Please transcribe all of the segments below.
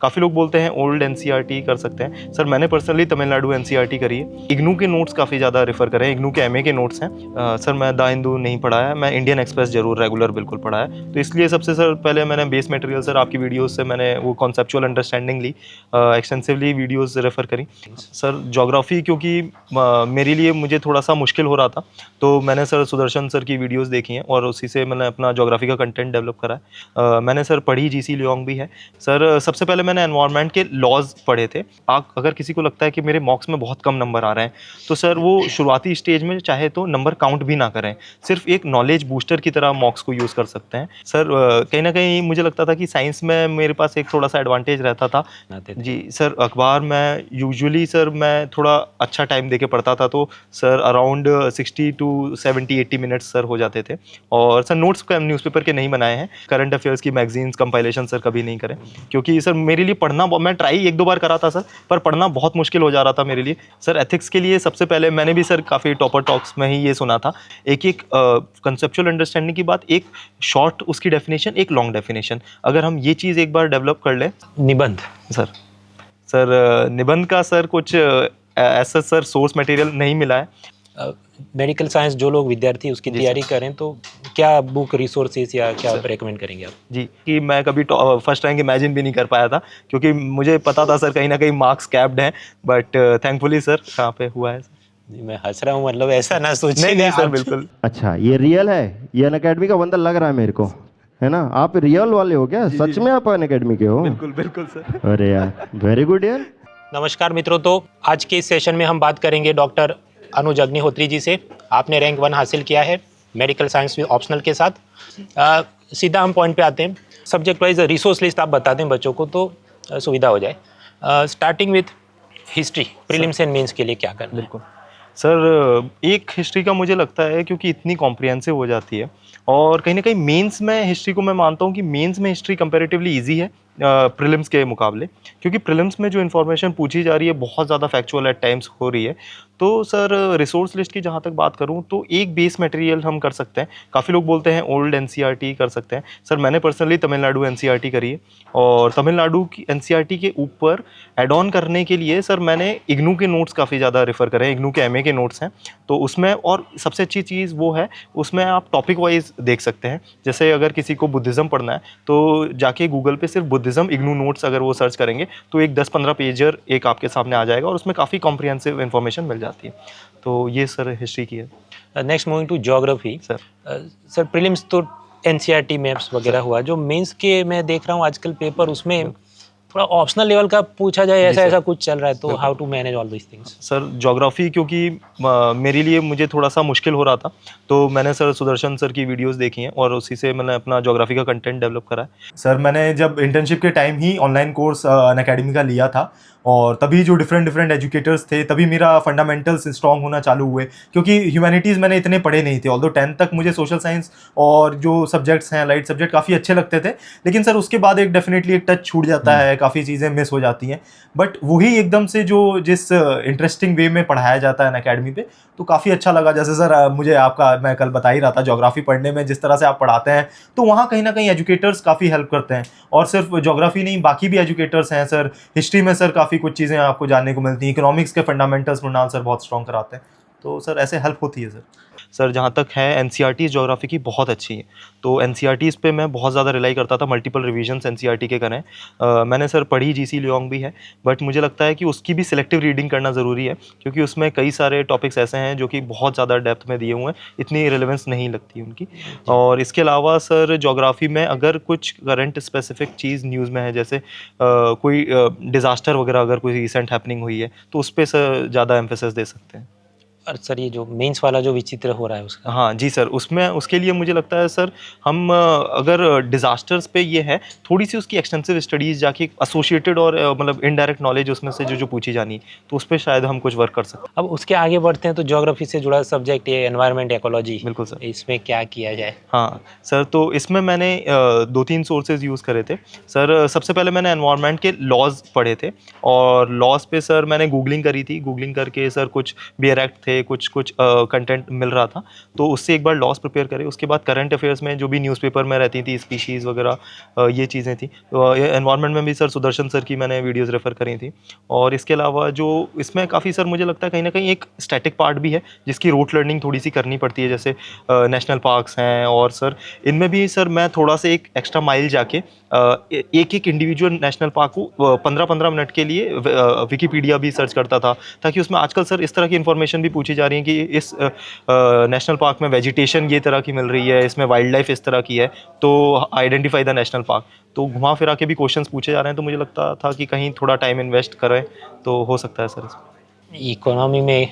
काफ़ी लोग बोलते हैं ओल्ड एनसीईआरटी कर सकते हैं। सर मैंने पर्सनली तमिलनाडु एनसीईआरटी करी है। इग्नू के नोट्स काफ़ी ज़्यादा रेफर करें, इग्नू के एमए के नोट्स हैं। सर मैं द हिंदू नहीं पढ़ा है, मैं इंडियन एक्सप्रेस जरूर रेगुलर बिल्कुल पढ़ा है। तो इसलिए सबसे सर पहले मैंने बेस मटेरियल सर आपकी वीडियोस से मैंने वो कॉन्सेप्चुअल अंडरस्टैंडिंग ली, एक्सटेंसिवली वीडियोस रेफर करी। सर ज्योग्राफी क्योंकि मेरे लिए मुझे थोड़ा सा मुश्किल हो रहा था, तो मैंने सर सुदर्शन सर की वीडियोस देखी हैं और उसी से मैंने अपना ज्योग्राफी का कंटेंट डेवलप करा है। मैंने सर पढ़ी जीसी लियोंग भी है। सर सबसे पहले मैंने एनवायरनमेंट के लॉज पढ़े थे। अगर किसी को लगता है कि मेरे मॉक्स में बहुत कम नंबर आ रहे हैं, तो सर वो शुरुआती स्टेज में चाहे तो नंबर काउंट भी ना करें, सिर्फ एक नॉलेज बूस्टर की तरह मॉक्स को यूज़ कर सकते हैं। सर कहीं ना कहीं मुझे लगता था कि साइंस में मेरे पास एक थोड़ा सा एडवांटेज रहता था जी। सर अखबार में यूजुअली सर मैं थोड़ा अच्छा टाइम देके पढ़ता था, तो sir around 60 to 70-80 minutes sir हो जाते थे। और सर नोट्स न्यूज़पेपर के नहीं बनाए हैं, करंट अफेयर्स की मैगजीन्स कंपाइलेशन सर कभी नहीं करें, क्योंकि सर मेरे लिए पढ़ना, मैं ट्राई एक दो बार करा था सर, पर पढ़ना बहुत मुश्किल हो जा रहा था मेरे लिए। सर एथिक्स के लिए सबसे पहले मैंने भी सर काफ़ी टॉपर टॉक्स में ही ये सुना था, एक एक कंसेप्चुअल अंडरस्टैंडिंग की बात, एक शॉर्ट उसकी डेफिनेशन, एक लॉन्ग डेफिनेशन। अगर हम ये चीज़ एक बार डेवलप कर लें। निबंध सर निबंध का सर कुछ ऐसा सर सोर्स मटेरियल नहीं मिला है। मेडिकल साइंस जो लोग विद्यार्थी उसकी तैयारी करें तो क्या बुक रिसोर्सेज या क्या रेकमेंड करेंगे आप? जी कि मैं कभी फर्स्ट रैंक इमेजिन भी नहीं कर पाया था, क्योंकि मुझे पता था सर कहीं ना कहीं मार्क्स कैप्ड हैं, बट थैंकफुली सर कहाँ पे हुआ है सर। मैं हंस रहा हूँ, मतलब ऐसा ना सोचिए। नहीं सर बिल्कुल। अच्छा ये रियल है, ये अनअकैडमी का बंदा लग रहा है मेरे को, है ना? आप रियल वाले हो क्या? सच में आप अनअकैडमी के हो? बिल्कुल बिल्कुल सर। अरे यार वेरी गुड यार। नमस्कार मित्रों, तो आज के इस सेशन में हम बात करेंगे डॉक्टर अनुज अग्निहोत्री जी से। आपने रैंक 1 हासिल किया है मेडिकल साइंस में ऑप्शनल के साथ। सीधा हम पॉइंट पे आते हैं। सब्जेक्ट वाइज रिसोर्स लिस्ट आप बता दें बच्चों को तो सुविधा हो जाए। Starting with history, prelims and mains के लिए क्या करना है? बिल्कुल सर, एक हिस्ट्री का मुझे लगता है क्योंकि इतनी कॉम्प्रिहेंसिव हो जाती है, और कहीं ना कहीं मेंस में हिस्ट्री को मैं मानता हूँ कि मेंस में हिस्ट्री कंपैरेटिवली इजी है प्रीलिम्स के मुकाबले, क्योंकि प्रीलिम्स में जो इन्फॉर्मेशन पूछी जा रही है बहुत ज़्यादा फैक्चुअल एट टाइम्स हो रही है। तो सर रिसोर्स लिस्ट की जहाँ तक बात करूँ तो एक बेस मटेरियल हम कर सकते हैं। काफ़ी लोग बोलते हैं ओल्ड एनसीईआरटी कर सकते हैं। सर मैंने पर्सनली तमिलनाडु एनसीईआरटी करी है, और तमिलनाडु की एनसीईआरटी के ऊपर एड ऑन करने के लिए सर मैंने इग्नू के नोट्स काफ़ी ज़्यादा रेफर करें। इग्नू के एमए के नोट्स हैं, तो उसमें और सबसे अच्छी चीज़ वो है, उसमें आप टॉपिक वाइज देख सकते हैं। जैसे अगर किसी को बुद्धिज़्म पढ़ना है तो जाके गूगल पे सिर्फ बुद्धिज़्म इग्नू नोट्स अगर वो सर्च करेंगे तो एक 10-15 पेजर एक आपके सामने आ जाएगा, और उसमें काफ़ी कॉम्प्रिहेंसिव इन्फॉर्मेशन मिल जाती है। तो ये सर हिस्ट्री की है। Next moving to geography. Sir prelims तो एनसीईआरटी मैप्स वगैरह हुआ, जो मेंस के मैं देख रहा हूँ आजकल पेपर, उसमें थोड़ा ऑप्शनल लेवल का पूछा जाए, ऐसा कुछ चल रहा है, तो how to manage all this things? Sir geography क्योंकि मेरे लिए मुझे थोड़ा सा मुश्किल हो रहा था, तो मैंने सर सुदर्शन सर की वीडियोस देखी हैं और उसी से मैंने अपना ज्योग्राफी का कंटेंट डेवलप करा है। सर मैंने जब इंटर्नशिप के टाइम ही ऑनलाइन कोर्स अनअकैडमी का लिया था, और तभी जो डिफरेंट एजुकेटर्स थे तभी मेरा फंडामेंटल्स स्ट्रॉन्ग होना चालू हुए, क्योंकि ह्यूमैनिटीज़ मैंने इतने पढ़े नहीं थे। ऑल्दो 10th तक मुझे सोशल साइंस और जो सब्जेक्ट्स हैं लाइट सब्जेक्ट काफ़ी अच्छे लगते थे, लेकिन सर उसके बाद एक डेफिनेटली एक टच छूट जाता है, काफ़ी चीज़ें मिस हो जाती हैं। बट वही एकदम से जो जिस इंटरेस्टिंग वे में पढ़ाया जाता है अनअकैडमी पे, तो काफ़ी अच्छा लगा। जैसे सर मुझे आपका, मैं कल बता ही रहा था, ज्योग्राफी पढ़ने में जिस तरह से आप पढ़ाते हैं, तो वहाँ कहीं ना कहीं एजुकेटर्स काफ़ी हेल्प करते हैं, और सिर्फ ज्योग्राफी नहीं बाकी भी एजुकेटर्स हैं। सर हिस्ट्री में सर काफ़ी कुछ चीज़ें आपको जानने को मिलती हैं। इकोनॉमिक्स के फंडामेंटल्स मृणाल सर बहुत स्ट्रॉन्ग कराते हैं, तो सर ऐसे हेल्प होती है। सर जहाँ तक है एनसीईआरटी ज्योग्राफी की बहुत अच्छी है, तो एनसीईआरटीज़ पे मैं बहुत ज़्यादा रिलाई करता था, मल्टीपल रिवीजन्स एनसीईआरटी के करें। मैंने सर पढ़ी जीसी लियोंग भी है, बट मुझे लगता है कि उसकी भी सिलेक्टिव रीडिंग करना ज़रूरी है, क्योंकि उसमें कई सारे टॉपिक्स ऐसे हैं जो कि बहुत ज़्यादा डेप्थ में दिए हुए हैं, इतनी रिलेवेंस नहीं लगती उनकी। और इसके अलावा सर ज्योग्राफी में अगर कुछ करंट स्पेसिफिक चीज़ न्यूज़ में है, जैसे कोई डिज़ास्टर वगैरह अगर कोई रिसेंट हैपनिंग हुई है, तो उस पर सर ज़्यादा एम्फेसिस दे सकते हैं। और सर ये जो मेंस वाला जो विचित्र हो रहा है उसका? हाँ जी सर, उसमें उसके लिए मुझे लगता है सर हम अगर डिज़ास्टर्स पे ये है, थोड़ी सी उसकी एक्सटेंसिव स्टडीज़ जाके एसोसिएटेड और मतलब इनडायरेक्ट नॉलेज उसमें से जो पूछी जानी है, तो उस पर शायद हम कुछ वर्क कर सकते हैं। अब उसके आगे बढ़ते हैं तो ज्योग्राफी से जुड़ा सब्जेक्ट ये एनवायरनमेंट इकोलॉजी। बिल्कुल सर। इसमें क्या किया जाए? हाँ सर, तो इसमें मैंने 2-3 सोर्सेज यूज़ करे थे। सर सबसे पहले मैंने एनवायरनमेंट के लॉज पढ़े थे, और लॉज पे सर मैंने गूगलिंग करी थी। गूगलिंग करके सर कुछ बियर एक्ट थे, थे, कुछ कुछ कंटेंट मिल रहा था, तो उससे एक बार लॉस प्रिपेयर करे। उसके बाद करंट अफेयर्स में जो भी न्यूज़पेपर में रहती थी, स्पीशीज़ वगैरह ये चीज़ें थी। तो एनवायरनमेंट में भी सर सुदर्शन सर की मैंने वीडियोज़ रेफ़र करी थी। और इसके अलावा जो इसमें काफ़ी सर मुझे लगता है कहीं ना कहीं एक स्टैटिक पार्ट भी है जिसकी रूट लर्निंग थोड़ी सी करनी पड़ती है, जैसे नेशनल पार्क्स हैं, और सर इनमें भी सर मैं थोड़ा सा एक एक्स्ट्रा माइल जाके एक एक इंडिविजुअल नेशनल पार्क को 15-15 मिनट के लिए विकीपीडिया भी सर्च करता था, ताकि उसमें आजकल सर इस तरह की इन्फॉर्मेशन भी पूछी जा रही है कि इस नेशनल पार्क में वेजिटेशन ये तरह की मिल रही है, इसमें वाइल्ड लाइफ इस तरह की है, तो आइडेंटिफाई द नेशनल पार्क। तो घुमा फिरा के भी क्वेश्चंस पूछे जा रहे हैं, तो मुझे लगता था कि कहीं थोड़ा टाइम इन्वेस्ट करें तो हो सकता है सर इसमें। इकोनॉमी में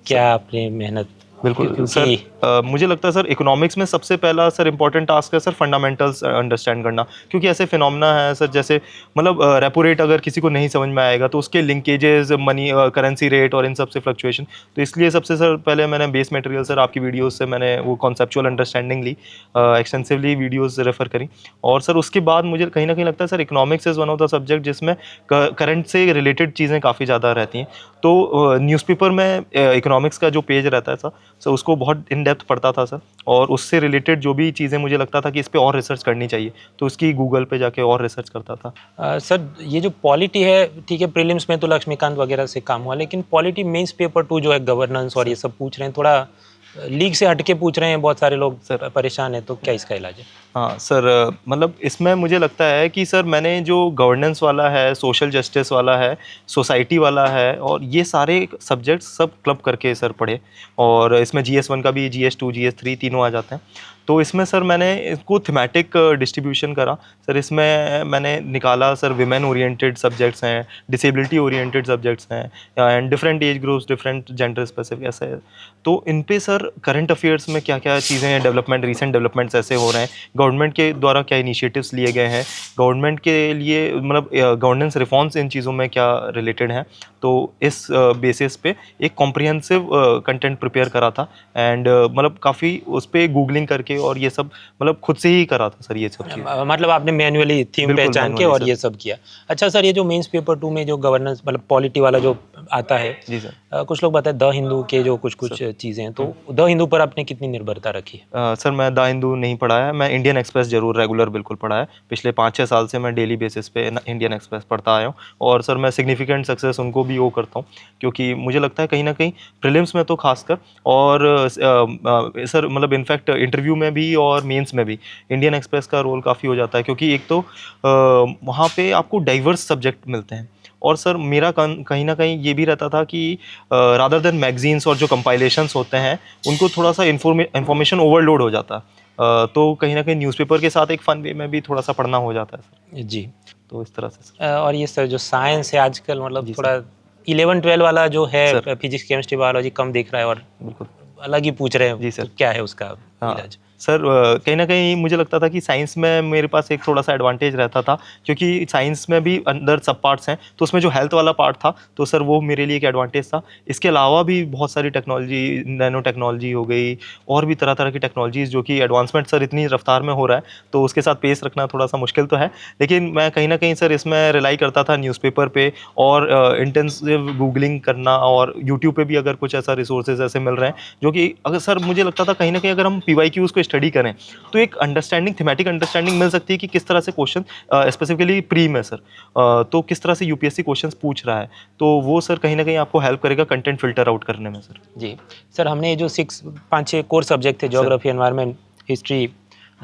क्या आपने मेहनत? बिल्कुल सर, मुझे लगता है सर इकोनॉमिक्स में सबसे पहला सर इंपॉर्टेंट टास्क है सर फंडामेंटल्स अंडरस्टैंड करना, क्योंकि ऐसे फिनोमेना है सर, जैसे मतलब रेपो रेट अगर किसी को नहीं समझ में आएगा तो उसके लिंकेजेस, मनी करेंसी रेट और इन सब से फ्लक्चुएशन, तो इसलिए सबसे सर पहले मैंने बेस मटेरियल सर आपकी वीडियोस से मैंने वो कॉन्सेप्चुअल अंडरस्टैंडिंग ली, एक्सटेंसिवली वीडियोज़ रेफ़र करी। और सर उसके बाद मुझे कहीं ना कहीं लगता है sir economics is one of the subject जिसमें करंट से रिलेटेड चीज़ें काफ़ी ज़्यादा रहती हैं। तो न्यूज़पेपर में इकोनॉमिक्स का जो पेज रहता है सर उसको बहुत इन डेप्थ पढ़ता था सर, और उससे रिलेटेड जो भी चीज़ें मुझे लगता था कि इस पे और रिसर्च करनी चाहिए, तो उसकी गूगल पे जाके और रिसर्च करता था। सर ये जो पॉलिटी है, ठीक है, प्रीलिम्स में तो लक्ष्मीकांत वगैरह से काम हुआ, लेकिन पॉलिटी मेंस पेपर 2 जो है गवर्नेंस और ये सब पूछ रहे हैं, थोड़ा लीग से हटके पूछ रहे हैं, बहुत सारे लोग सर परेशान हैं, तो क्या इसका इलाज है? हाँ सर, मतलब इसमें मुझे लगता है कि सर मैंने जो गवर्नेंस वाला है, सोशल जस्टिस वाला है, सोसाइटी वाला है, और ये सारे सब्जेक्ट सब क्लब करके सर पढ़े, और इसमें GS1 का भी, GS2 GS3 तीनों आ जाते हैं। तो इसमें सर मैंने इसको थीमेटिक डिस्ट्रीब्यूशन करा सर, इसमें मैंने निकाला सर विमेन ओरिएंटेड सब्जेक्ट्स हैं, डिसेबिलिटी ओरिएंटेड सब्जेक्ट्स हैं, and different age groups, different gender specific ऐसे। तो इन पे सर करंट अफेयर्स में क्या क्या चीज़ें डेवलपमेंट, रिसेंट डेवलपमेंट ऐसे हो रहे हैं, गवर्नमेंट के द्वारा क्या इनिशिएटिव्स लिए गए हैं, गवर्नमेंट के लिए मतलब गवर्नेंस रिफॉर्म्स इन चीज़ों में क्या रिलेटेड हैं, तो इस बेसिस पे एक कॉम्प्रिहेंसिव कंटेंट प्रिपेयर करा था, एंड मतलब काफ़ी उस पर गूगलिंग करके और ये सब मतलब खुद से ही करा था सर ये सब चीज़। मतलब आपने मैन्युअली थीम बिल्कुल पहचान के manually और सर। ये सब किया। अच्छा सर, ये जो मेंस पेपर 2 में जो गवर्नेंस मतलब पॉलिटी वाला जो आता है, जी सर। कुछ लोग बताते हैं द हिंदू के जो कुछ चीज़ें हैं, तो द हिंदू पर आपने कितनी निर्भरता रखी है? सर मैं द हिंदू नहीं पढ़ा है, मैं इंडियन एक्सप्रेस जरूर रेगुलर बिल्कुल पढ़ा है। पिछले 5-6 साल से मैं डेली बेसिस पे इंडियन एक्सप्रेस पढ़ता आया हूँ, और सर मैं सिग्निफिकेंट सक्सेस उनको भी वो करता हूँ, क्योंकि मुझे लगता है कहीं ना कहीं प्रीलिम्स में तो खासकर, और सर मतलब इनफैक्ट इंटरव्यू में भी और मेंस में भी इंडियन एक्सप्रेस का रोल काफ़ी हो जाता है, क्योंकि एक तो वहाँ पे आपको डाइवर्स सब्जेक्ट मिलते हैं, और सर मेरा कहीं ना कहीं ये भी रहता था कि रादर देन मैगजीन्स और जो कंपाइलेशंस होते हैं उनको थोड़ा सा इन्फॉर्मेशन ओवरलोड हो जाता है, तो कहीं ना कहीं न्यूज़पेपर के साथ एक फ़न वे में भी थोड़ा सा पढ़ना हो जाता है सर। जी। तो इस तरह से सर। और ये सर जो साइंस है आजकल, मतलब जी थोड़ा 11-12 वाला जो है सर। फिजिक्स केमिस्ट्री बायोलॉजी कम दिख रहा है, और बिल्कुल अलग ही पूछ रहे हैं। जी सर। तो क्या है उसका हाँ इलाज? सर, कहीं ना कहीं मुझे लगता था कि साइंस में मेरे पास एक थोड़ा सा एडवांटेज रहता था, क्योंकि साइंस में भी अंदर सब पार्ट्स हैं, तो उसमें जो हेल्थ वाला पार्ट था तो सर वो मेरे लिए एक एडवांटेज था। इसके अलावा भी बहुत सारी टेक्नोलॉजी, नैनो टेक्नोलॉजी हो गई, और भी तरह तरह की टेक्नोलॉजीज़ जो कि एडवांसमेंट सर इतनी रफ्तार में हो रहा है, तो उसके साथ पेस रखना थोड़ा सा मुश्किल तो है, लेकिन मैं कहीं ना कहीं सर इसमें रिलाई करता था न्यूज़पेपर पे, और इंटेंसिव गूगलिंग करना, और यूट्यूब पे भी अगर कुछ ऐसा रिसोर्सेज ऐसे मिल रहे हैं जो कि अगर सर मुझे लगता था कहीं ना कहीं अगर हम PYQs को स्टडी करें तो एक अंडरस्टैंडिंग, थीमेटिक अंडरस्टैंडिंग मिल सकती है कि किस तरह से क्वेश्चन स्पेसिफिकली प्री में सर, तो किस तरह से UPSC क्वेश्चंस पूछ रहा है, तो वो सर कहीं ना कहीं आपको हेल्प करेगा कंटेंट फिल्टर आउट करने में सर। जी सर, हमने ये जो 5-6 कोर सब्जेक्ट थे, geography, environment, history,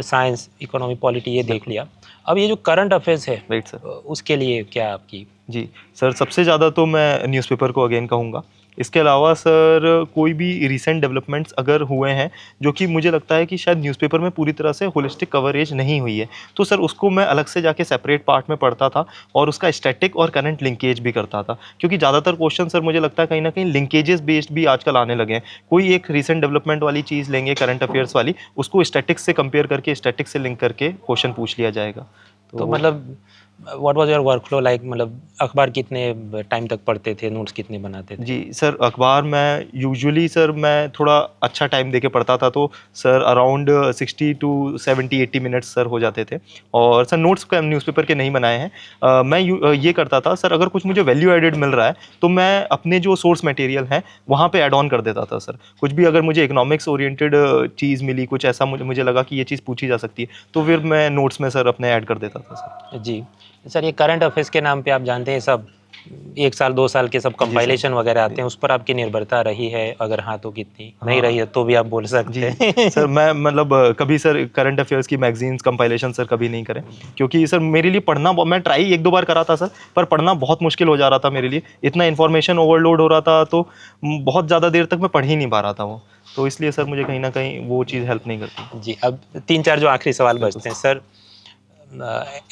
science, economy, polity, ये देख लिया। अब ये जो करंट अफेयर्स है, राइट सर। उसके लिए क्या आपकी? जी सर, सबसे ज़्यादा तो मैं न्यूज़पेपर को अगेन कहूँगा। इसके अलावा सर कोई भी रीसेंट डेवलपमेंट्स अगर हुए हैं जो कि मुझे लगता है कि शायद न्यूज़पेपर में पूरी तरह से होलिस्टिक कवरेज नहीं हुई है, तो सर उसको मैं अलग से जाके सेपरेट पार्ट में पढ़ता था, और उसका स्टैटिक और करंट लिंकेज भी करता था, क्योंकि ज़्यादातर क्वेश्चन सर मुझे लगता है कहीं ना कहीं लिंकेजेस बेस्ड भी आजकल आने लगे हैं। कोई एक रीसेंट डेवलपमेंट वाली चीज़ लेंगे, करंट अफेयर्स वाली, उसको स्टैटिक्स से कंपेयर करके, स्टैटिक से लिंक करके क्वेश्चन पूछ लिया जाएगा। तो मतलब what was your workflow like? मतलब अखबार कितने टाइम तक पढ़ते थे, नोट्स कितने बनाते थे? जी सर, अखबार मैं यूजुअली सर मैं थोड़ा अच्छा टाइम देके पढ़ता था, तो sir around 60 to 70-80 minutes sir हो जाते थे। और सर नोट्स का न्यूज़पेपर के नहीं बनाए हैं। मैं ये करता था सर, अगर कुछ मुझे वैल्यू एडेड मिल रहा है तो मैं अपने जो सोर्स मटेरियल हैं वहाँ पे ऐड ऑन कर देता था सर। कुछ भी अगर मुझे इकोनॉमिक्स ओरिएंटेड चीज़ मिली, कुछ ऐसा मुझे लगा कि ये चीज़ पूछी जा सकती है, तो फिर मैं नोट्स में सर अपने ऐड कर देता था सर। जी सर, ये करंट अफेयर्स के नाम पे आप जानते हैं सब 1 साल 2 साल के सब कंपाइलेशन वगैरह आते हैं, उस पर आपकी निर्भरता रही है? अगर हाँ तो कितनी? नहीं रही है तो भी आप बोल सकते जी हैं। सर, मैं मतलब कभी सर करंट अफेयर्स की मैगजीन्स कंपाइलेशन सर कभी नहीं करें, क्योंकि सर मेरे लिए पढ़ना मैं ट्राई 1-2 बार करा था सर, पर पढ़ना बहुत मुश्किल हो जा रहा था मेरे लिए। इतना इन्फॉर्मेशन ओवरलोड हो रहा था, तो बहुत ज़्यादा देर तक मैं पढ़ ही नहीं पा रहा था वो। तो इसलिए सर मुझे कहीं न कहीं वो चीज़ हेल्प नहीं करती। जी, अब 3-4 जो आखिरी सवाल बचते हैं सर,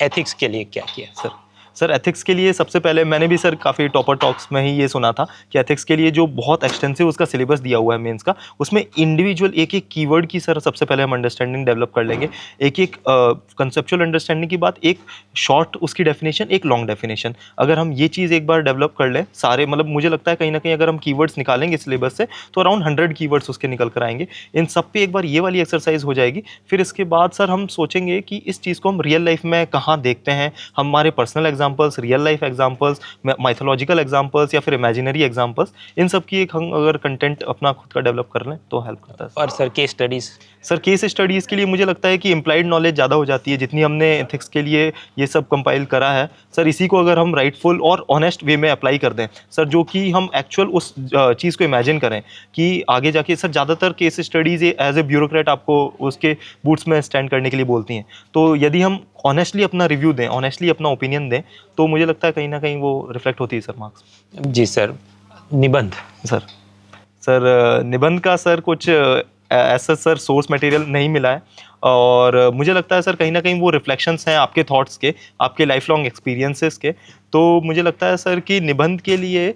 एथिक्स के लिए क्या किया? सर एथिक्स के लिए सबसे पहले मैंने भी सर काफ़ी टॉपर टॉक्स में ही ये सुना था कि एथिक्स के लिए जो बहुत एक्सटेंसिव उसका सिलेबस दिया हुआ है मेंस का, उसमें इंडिविजुअल एक-एक कीवर्ड की सर सबसे पहले हम अंडरस्टैंडिंग डेवलप कर लेंगे। एक-एक कंसेप्चुअल अंडरस्टैंडिंग की बात, एक शॉर्ट उसकी डेफिनेशन, एक लॉन्ग डेफिनेशन। अगर हम ये चीज़ एक बार डेवलप कर लें सारे, मतलब मुझे लगता है कहीं न कहीं अगर हम कीवर्ड्स निकालेंगे सिलेबस से तो अराउंड 100 कीवर्ड्स उसके निकल कर आएँगे। इन सब पे एक बार ये वाली एक्सरसाइज हो जाएगी। फिर इसके बाद सर हम सोचेंगे कि इस चीज़ को हम रियल लाइफ में कहाँ देखते हैं। हमारे personal examples, real life examples, mythological examples या फिर इमेजिनरी एग्जांपल्स, इन सब की एक हम अगर कंटेंट अपना खुद का डेवलप कर लें तो हेल्प करता है। और sir case studies? Sir case studies के लिए मुझे लगता है कि इम्प्लाइड नॉलेज ज़्यादा हो जाती है, जितनी हमने एथिक्स के लिए ये सब कंपाइल करा है सर, इसी को अगर हम राइटफुल और ऑनेस्ट वे में अप्लाई कर दें सर, जो कि हम एक्चुअल उस चीज़ को इमेजिन करें कि आगे जाके सर ज़्यादातर case studies as a bureaucrat आपको उसके बूट्स में स्टैंड करने के लिए बोलती हैं। तो यदि हम ऑनेस्टली अपना रिव्यू दें, ऑनेस्टली अपना ओपिनियन दें, तो मुझे लगता है कहीं न कहीं वो रिफ्लेक्ट होती है सर मार्क्स। जी सर, निबंध? सर निबंध का सर कुछ ऐसा सर सोर्स मटेरियल नहीं मिला है, और मुझे लगता है सर कहीं ना कहीं वो रिफ्लेक्शंस हैं आपके थॉट्स के, आपके लाइफ लॉन्ग एक्सपीरियंसेस के। तो मुझे लगता है सर कि निबंध के लिए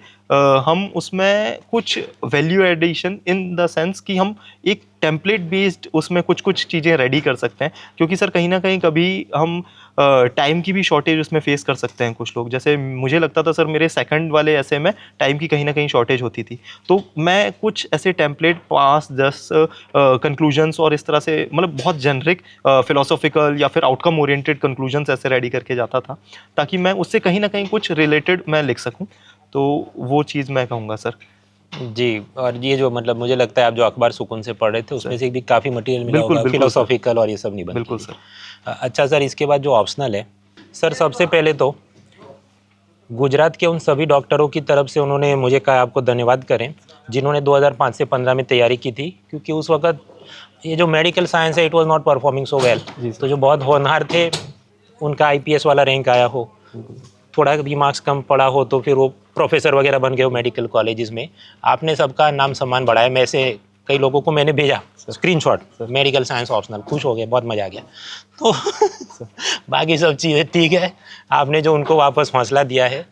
हम उसमें कुछ value addition in the sense कि हम एक टेम्पलेट बेस्ड उसमें कुछ कुछ चीज़ें रेडी कर सकते हैं, क्योंकि सर कहीं ना कहीं कभी हम टाइम की भी शॉर्टेज उसमें फेस कर सकते हैं कुछ लोग। जैसे मुझे लगता था सर मेरे सेकंड वाले ऐसे में टाइम की कहीं ना कहीं शॉर्टेज होती थी, तो मैं कुछ ऐसे टेम्पलेट 5-10 कंक्लूजन्स और इस तरह से, मतलब बहुत जेनरिक फिलोसॉफिकल या फिर आउटकम ओरिएंटेड कंक्लूजन्स ऐसे रेडी करके जाता था, ताकि मैं उससे कहीं ना कहीं कुछ रिलेटेड मैं लिख सकूं। तो वो चीज़ मैं कहूँगा सर। जी, और ये जो मतलब मुझे लगता है आप जो अखबार सुकून से पढ़ रहे थे उसमें से भी काफ़ी मटेरियल मिला बिल्कुल, होगा बिल्कुल फिलोसॉफिकल और ये सब निबंध बिल्कुल के लिए। सर। अच्छा सर, इसके बाद जो ऑप्शनल है सर, सबसे पहले तो गुजरात के उन सभी डॉक्टरों की तरफ से उन्होंने मुझे कहा आपको धन्यवाद करें जिन्होंने 2005 से 15 में तैयारी की थी, क्योंकि उस वक्त ये जो मेडिकल साइंस है it was not performing so well. तो जो बहुत होनहार थे उनका आईपीएस वाला रैंक आया हो, थोड़ा भी मार्क्स कम पड़ा हो तो फिर वो प्रोफेसर वगैरह बन गए हो मेडिकल कॉलेजेस में, आपने सबका नाम सम्मान बढ़ाया। मैं से कई लोगों को मैंने भेजा स्क्रीनशॉट, मेडिकल साइंस ऑप्शनल, खुश हो गए, बहुत मजा आ गया। तो बाकी सब चीज़ें ठीक है, आपने जो उनको वापस हौसला दिया है।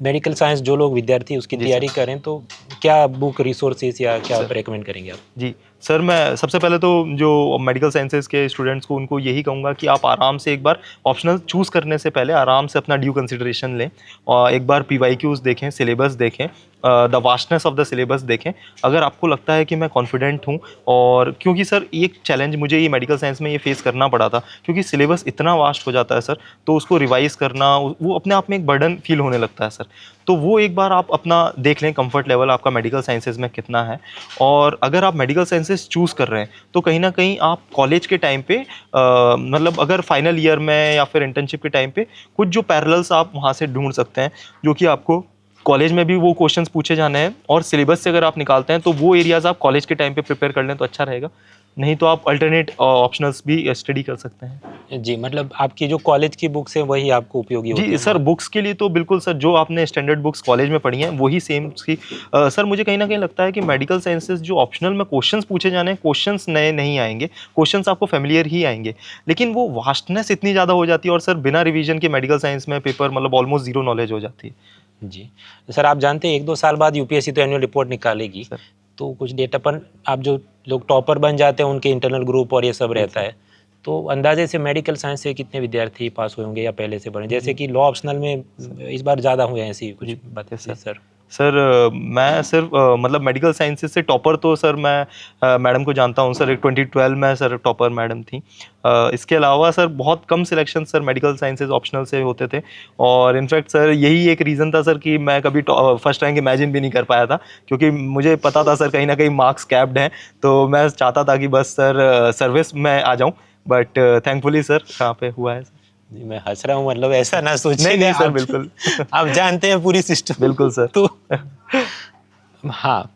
मेडिकल साइंस जो लोग विद्यार्थी उसकी तैयारी करें तो क्या बुक रिसोर्सेज या क्या रेकमेंड करेंगे आप? जी सर, मैं सबसे पहले तो जो मेडिकल साइंसेज के स्टूडेंट्स को उनको यही कहूँगा कि आप आराम से एक बार ऑप्शनल चूज़ करने से पहले आराम से अपना ड्यू कंसिडरेशन लें, और एक बार PYQs देखें, सिलेबस देखें, the vastness of the syllabus देखें। अगर आपको लगता है कि मैं कॉन्फिडेंट हूँ, और क्योंकि सर एक चैलेंज मुझे ये मेडिकल साइंस में ये फेस करना पड़ा था, क्योंकि सिलेबस इतना वास्ट हो जाता है सर, तो उसको रिवाइज़ करना वो अपने आप में एक बर्डन फील होने लगता है सर। तो वो एक बार आप अपना देख लें कंफर्ट लेवल आपका मेडिकल साइंसेज में कितना है। और अगर आप मेडिकल साइंसेज चूज़ कर रहे हैं तो कहीं ना कहीं आप कॉलेज के टाइम पे मतलब अगर फाइनल ईयर में या फिर इंटर्नशिप के टाइम पे कुछ जो पैरेलल्स आप वहाँ से ढूंढ सकते हैं, जो कि आपको कॉलेज में भी वो क्वेश्चंस पूछे जाने हैं, और सिलेबस से अगर आप निकालते हैं तो वो एरियाज़ आप कॉलेज के टाइम पे प्रिपेयर कर लें तो अच्छा रहेगा। नहीं तो आप अल्टरनेट ऑप्शनल्स भी स्टडी कर सकते हैं। जी, मतलब आपकी जो कॉलेज की बुक्स हैं वही आपको उपयोगी होती जी हैं? सर, बुक्स के लिए तो बिल्कुल सर, जो आपने स्टैंडर्ड बुक्स कॉलेज में पढ़ी हैं वही सेम सी सर, मुझे कहीं ना कहीं लगता है कि मेडिकल साइंसेज जो ऑप्शनल में क्वेश्चंस पूछे जाने हैं, क्वेश्चंस नए नहीं आएंगे, क्वेश्चंस आपको फेमिलियर ही आएंगे, लेकिन वो वास्टनेस इतनी ज़्यादा हो जाती है, और सर बिना रिवीजन के मेडिकल साइंस में पेपर मतलब ऑलमोस्ट जीरो नॉलेज हो जाती है। जी सर, आप जानते हैं 1-2 साल बाद यूपीएससी तो एनुअल रिपोर्ट निकालेगी, तो कुछ डेटा पर आप जो लोग टॉपर बन जाते हैं उनके इंटरनल ग्रुप और ये सब रहता है, तो अंदाजे से मेडिकल साइंस से कितने विद्यार्थी पास हुए होंगे या पहले से पढ़े, जैसे कि लॉ ऑप्शनल में इस बार ज़्यादा हुए हैं, ऐसी कुछ बातें सर? सर मैं सिर्फ मतलब मेडिकल साइंसेज से टॉपर तो सर मैं मैडम को जानता हूँ सर, एक 2012 में सर टॉपर मैडम थी। इसके अलावा सर बहुत कम selection sir medical sciences optional से होते थे, और इनफैक्ट सर यही एक रीज़न था सर कि मैं कभी फर्स्ट रैंक इमेजिन भी नहीं कर पाया था, क्योंकि मुझे पता था सर कहीं ना कहीं मार्क्स कैप्ड हैं, तो मैं चाहता था कि बस सर सर्विस में आ जाऊँ, बट थैंकफुली सर कहाँ पे हुआ है सर। जी, मैं हंस रहा हूँ, मतलब ऐसा ना सोचिए। नहीं सर, आप- बिल्कुल। आप जानते हैं पूरी सिस्टम। बिल्कुल सर। तो हाँ,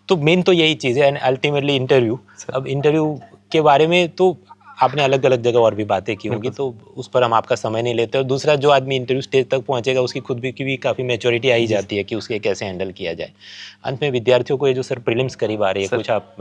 तो मेन तो यही चीज़ है, एंड अल्टीमेटली इंटरव्यू। अब इंटरव्यू के बारे में तो आपने अलग अलग जगह और भी बातें की होंगी, तो उस पर हम आपका समय नहीं लेते। और दूसरा, जो आदमी इंटरव्यू स्टेज तक पहुंचेगा उसकी खुद भी की भी काफ़ी मैच्योरिटी आ ही जाती है कि उसके कैसे हैंडल किया जाए। अंत में विद्यार्थियों को ये जो सर प्रीलिम्स करीब आ रही है, कुछ आप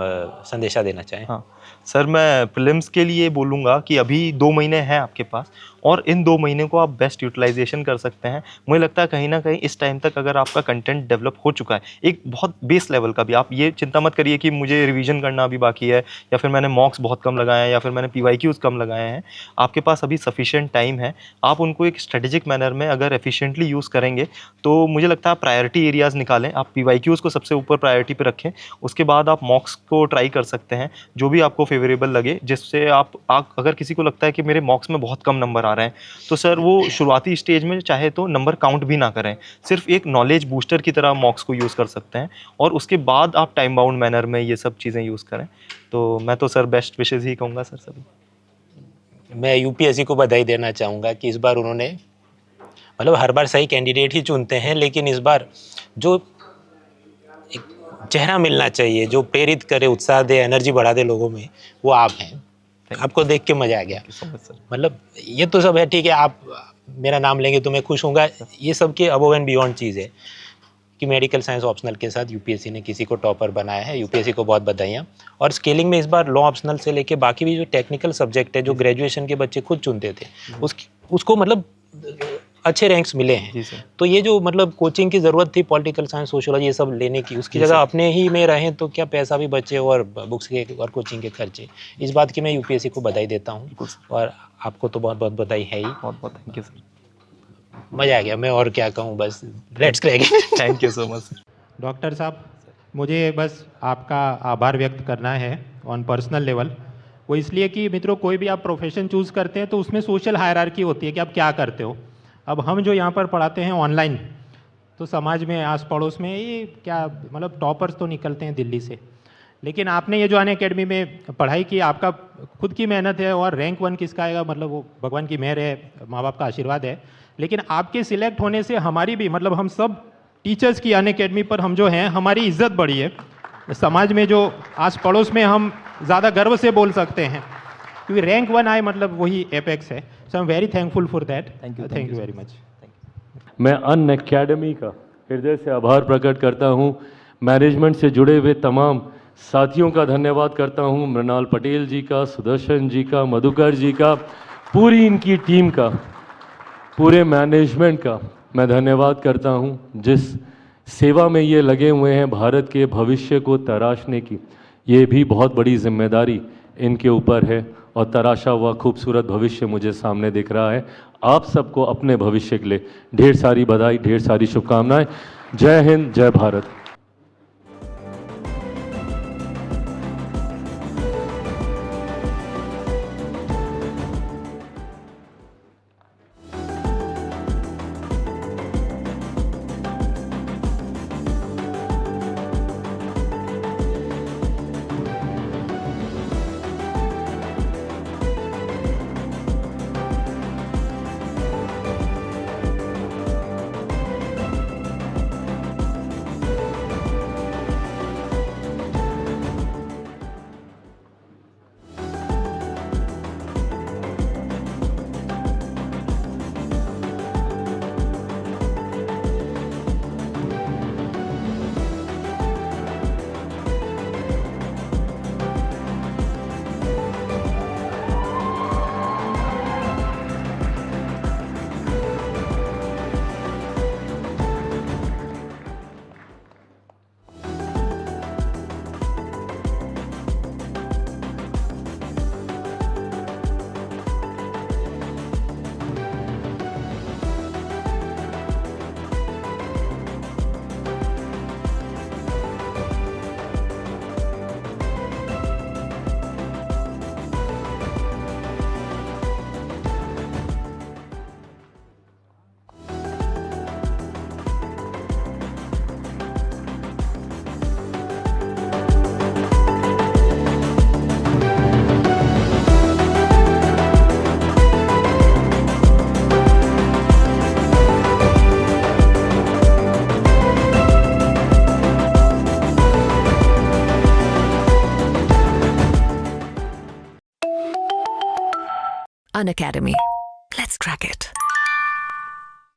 संदेशा देना चाहें? हाँ सर, मैं प्रीलिम्स के लिए बोलूँगा कि अभी 2 महीने हैं आपके पास, और इन 2 महीने को आप बेस्ट यूटिलाइजेशन कर सकते हैं। मुझे लगता है कहीं ना कहीं इस टाइम तक अगर आपका कंटेंट डेवलप हो चुका है एक बहुत बेस लेवल का भी, आप ये चिंता मत करिए कि मुझे रिवीजन करना अभी बाकी है, या फिर मैंने मॉक्स बहुत कम लगाए हैं, या फिर मैंने PYQs कम लगाए हैं। आपके पास अभी सफिशिएंट टाइम है, आप उनको एक स्ट्रेटेजिक मैनर में अगर एफिशिएंटली यूज़ करेंगे तो मुझे लगता है आप प्रायोरिटी एरियाज़ निकालें, आप PYQs को सबसे ऊपर प्रायोरिटी पे रखें, उसके बाद आप मॉक्स को ट्राई कर सकते हैं जो भी आपको फेवरेबल लगे, जिससे आप अगर किसी को लगता है कि मेरे मॉक्स में बहुत कम नंबर आ रहे हैं, तो सर वो शुरुआती स्टेज में चाहे तो नंबर काउंट भी ना करें, सिर्फ एक नॉलेज बूस्टर की तरह मॉक्स को यूज़ कर सकते हैं, और उसके बाद आप टाइम बाउंड मैनर में ये सब चीज़ें यूज़ करें। तो मैं तो सर बेस्ट विशेज़ ही कहूँगा सर सभी। मैं यूपीएससी को बधाई देना चाहूँगा कि इस बार उन्होंने, मतलब हर बार सही कैंडिडेट ही चुनते हैं, लेकिन इस बार जो एक चेहरा मिलना चाहिए, जो प्रेरित करे, उत्साह दे, एनर्जी बढ़ा दे लोगों में, वो आप हैं। आपको देख के मजा आ गया। मतलब ये तो सब है, ठीक है, आप मेरा नाम लेंगे तो मैं खुश होऊंगा। ये सब के अबव एंड बियॉन्ड चीज़ है कि मेडिकल साइंस ऑप्शनल के साथ यूपीएससी ने किसी को टॉपर बनाया है। यूपीएससी को बहुत बधाइयाँ। और स्केलिंग में इस बार लॉ ऑप्शनल से लेके बाकी भी जो टेक्निकल सब्जेक्ट है, जो ग्रेजुएशन के बच्चे खुद चुनते थे, उसको मतलब अच्छे रैंक्स मिले हैं। तो ये जो मतलब कोचिंग की ज़रूरत थी पॉलिटिकल साइंस, सोशियोलॉजी, ये सब लेने की, उसकी जगह अपने ही में रहें तो क्या पैसा भी बचे और बुक्स के और कोचिंग के खर्चे। इस बात की मैं यूपीएससी को बधाई देता हूँ, और आपको तो बहुत बहुत बधाई है ही। बहुत बहुत थैंक यू सर। मज़ा आ गया, मैं और क्या कहूँ, बस let's crack. Thank you so much sir. Doctor साहब, मुझे बस आपका आभार व्यक्त करना है ऑन पर्सनल लेवल। वो इसलिए कि मित्रों, कोई भी आप प्रोफेशन चूज़ करते हैं तो उसमें सोशल हायरार्की होती है कि आप क्या करते हो। अब हम जो यहाँ पर पढ़ाते हैं ऑनलाइन, तो समाज में आस पड़ोस में ये क्या, मतलब टॉपर्स तो निकलते हैं दिल्ली से, लेकिन आपने ये जो अनअकैडमी में पढ़ाई की, आपका खुद की मेहनत है, और रैंक 1 किसका आएगा, मतलब वो भगवान की मेहर है, माँ बाप का आशीर्वाद है। लेकिन आपके सिलेक्ट होने से हमारी भी, मतलब हम सब टीचर्स की अनअकैडमी पर हम जो हैं, हमारी इज्जत बढ़ी है समाज में, जो आस पड़ोस में हम ज़्यादा गर्व से बोल सकते हैं, क्योंकि रैंक 1 आए मतलब वही एपेक्स है। So I am very thankful for that. Thank you very much. मैं अनअकैडमी का हृदय से आभार प्रकट करता हूं। मैनेजमेंट से जुड़े हुए तमाम साथियों का धन्यवाद करता हूं, मृणाल पटेल जी का, सुदर्शन जी का, मधुकर जी का, पूरी इनकी टीम का, पूरे मैनेजमेंट का मैं धन्यवाद करता हूं, जिस सेवा में ये लगे हुए हैं भारत के भविष्य को तराशने की। ये भी बहुत बड़ी जिम्मेदारी इनके ऊपर है, और तराशा हुआ खूबसूरत भविष्य मुझे सामने दिख रहा है। आप सबको अपने भविष्य के लिए ढेर सारी बधाई, ढेर सारी शुभकामनाएं। जय हिंद, जय Bharat. An Academy. Let's crack it.